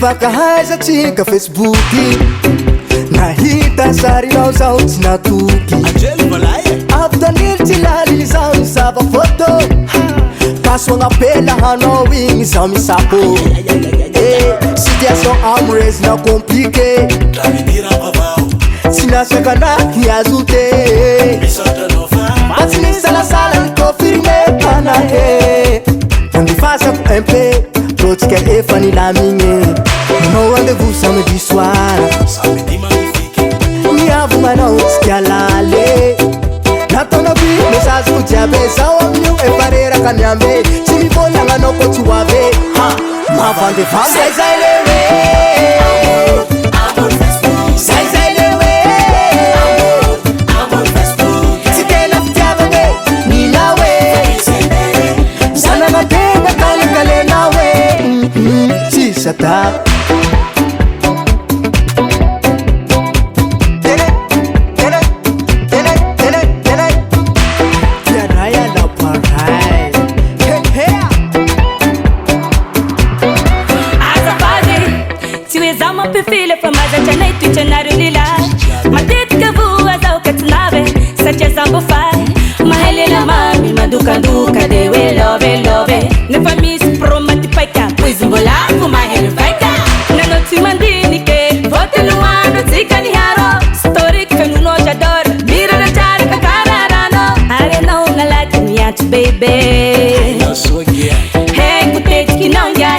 Nifankahaizatsika Facebook nahita sarinao zao tsy natoky avy tanily tsy laly zao misava photo kaso agnapela hanao igny zao misapo situation amoureuse compliqué tsy nasakanaky azote fa tsy nisalasala ny confirmé panahe nandifasako un peu totsika efa nilamigny manao rendez-vous samedi soir miavo manao tsy kialale nataonao bi message ko jiabe zao amin'io efa reraka miambe tsy mivolagna anao ko tsy hoave mavandevandy zay lewe zay lewe tsy tena fitiavane nina we zanagnategna kalekalena we tsisy atako Filha famosa tinha neito e tinha lila matete que voa zao que te nave se te zambo fai mahele na mami maduka duka de we love ne família promete pai cá pois embola fuma ele vai cá na noite mandini que vote no ano tika ni haro story que no noite adora mira na cara com cararano arena na lata minha baby eu sou guia hey kutete que não ya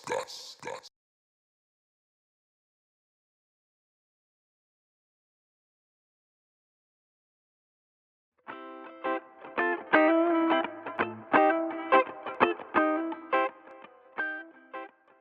Gas.